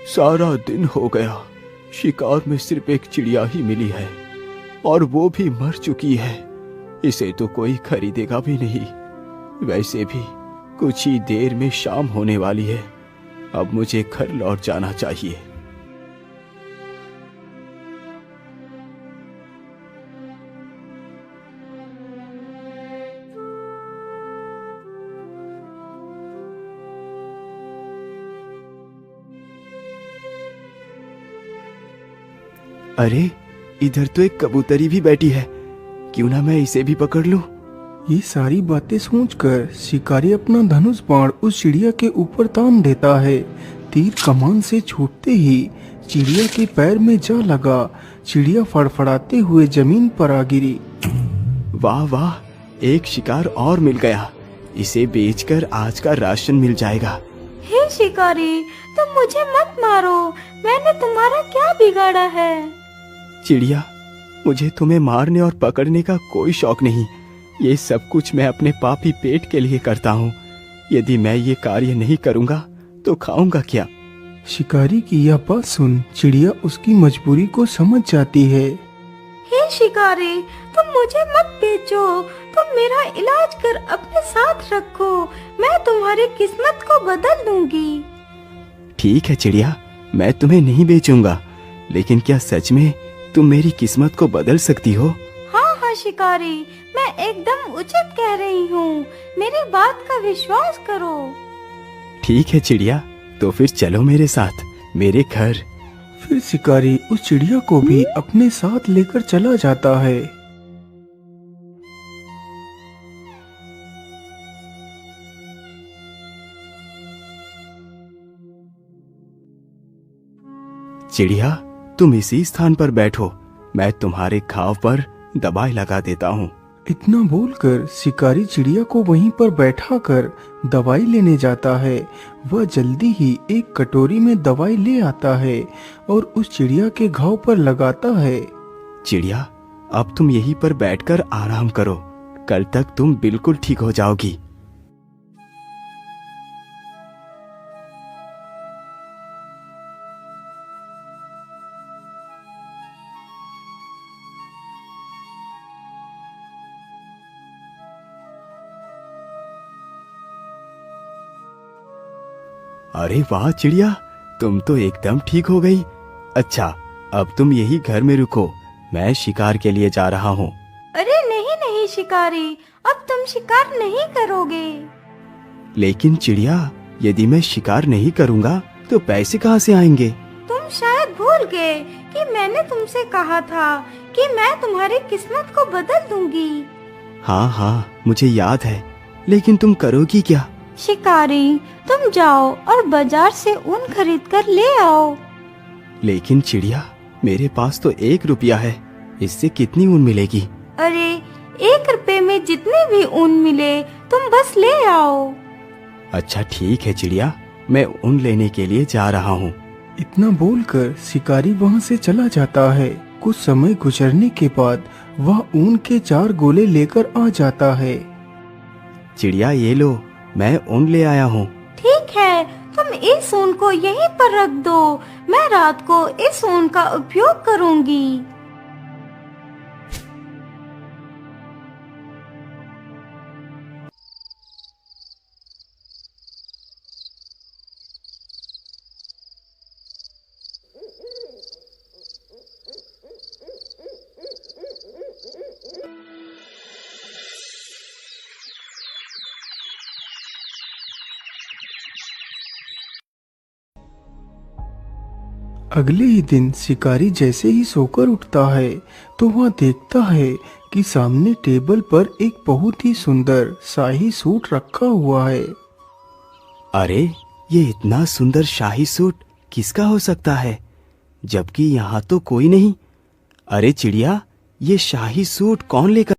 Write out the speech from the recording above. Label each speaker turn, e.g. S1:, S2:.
S1: सारा दिन हो गया, शिकार में सिर्फ एक चिड़िया ही मिली है और वो भी मर चुकी है। इसे तो कोई खरीदेगा भी नहीं। वैसे भी कुछ ही देर में शाम होने वाली है। अब मुझे घर लौट जाना चाहिए। अरे, इधर तो एक कबूतरी भी बैठी है। क्यों ना मैं इसे भी पकड़ लूं?
S2: ये सारी बातें सोचकर शिकारी अपना धनुष बाण उस चिड़िया के ऊपर तान देता है। तीर कमान से छूटते ही चिड़िया के पैर में जा लगा। चिड़िया फड़फड़ाते हुए जमीन पर आ गिरी।
S1: वाह वाह, एक शिकार और मिल गया। इसे बेचकर आज का राशन मिल जाएगा।
S3: हे शिकारी, तुम मुझे मत मारो। मैंने तुम्हारा क्या बिगाड़ा है?
S1: चिड़िया, मुझे तुम्हें मारने और पकड़ने का कोई शौक नहीं। ये सब कुछ मैं अपने पापी पेट के लिए करता हूँ। यदि मैं ये कार्य नहीं करूँगा तो खाऊंगा क्या?
S2: शिकारी की यह बात सुन चिड़िया उसकी मजबूरी को समझ जाती है।
S3: हे शिकारी, तुम मुझे मत बेचो। तुम मेरा इलाज कर अपने साथ रखो। मैं तुम्हारी किस्मत को बदल दूंगी।
S1: ठीक है चिड़िया, मैं तुम्हें नहीं बेचूंगा। लेकिन क्या सच में तुम मेरी किस्मत को बदल सकती हो?
S3: हाँ हाँ शिकारी, मैं एकदम उचित कह रही हूँ। मेरी बात का विश्वास करो।
S1: ठीक है चिड़िया, तो फिर चलो मेरे साथ मेरे घर।
S2: फिर शिकारी उस चिड़िया को भी अपने साथ लेकर चला जाता है।
S1: चिड़िया, तुम इसी स्थान पर बैठो। मैं तुम्हारे घाव पर दवाई लगा देता हूँ।
S2: इतना बोलकर शिकारी चिड़िया को वहीं पर बैठा कर दवाई लेने जाता है। वह जल्दी ही एक कटोरी में दवाई ले आता है और उस चिड़िया के घाव पर लगाता है।
S1: चिड़िया, अब तुम यहीं पर बैठकर आराम करो। कल तक तुम बिल्कुल ठीक हो जाओगी। अरे वाह चिड़िया, तुम तो एकदम ठीक हो गई। अच्छा, अब तुम यही घर में रुको। मैं शिकार के लिए जा रहा हूँ।
S3: अरे नहीं नहीं शिकारी, अब तुम शिकार नहीं करोगे।
S1: लेकिन चिड़िया, यदि मैं शिकार नहीं करूँगा तो पैसे कहाँ से आएंगे?
S3: तुम शायद भूल गए कि मैंने तुमसे कहा था कि मैं तुम्हारी किस्मत को बदल दूंगी।
S1: हाँ हाँ, मुझे याद है। लेकिन तुम करोगी क्या?
S3: शिकारी, तुम जाओ और बाजार से ऊन खरीद कर ले आओ।
S1: लेकिन चिड़िया, मेरे पास तो 1 रुपया है। इससे कितनी ऊन मिलेगी?
S3: अरे, 1 रुपए में जितने भी ऊन मिले तुम बस ले आओ।
S1: अच्छा ठीक है चिड़िया, मैं ऊन लेने के लिए जा रहा हूँ।
S2: इतना बोलकर शिकारी वहाँ से चला जाता है। कुछ समय गुजरने के बाद वह ऊन के 4 गोले लेकर आ जाता है।
S1: चिड़िया, ये लो, मैं ऊन ले आया हूँ।
S3: ठीक है, तुम इस ऊन को यहीं पर रख दो। मैं रात को इस ऊन का उपयोग करूँगी।
S2: अगले ही दिन शिकारी जैसे ही सोकर उठता है तो वह देखता है कि सामने टेबल पर एक बहुत ही सुंदर शाही सूट रखा हुआ है।
S1: अरे, ये इतना सुंदर शाही सूट किसका हो सकता है, जबकि यहाँ तो कोई नहीं। अरे चिड़िया, ये शाही सूट कौन लेकर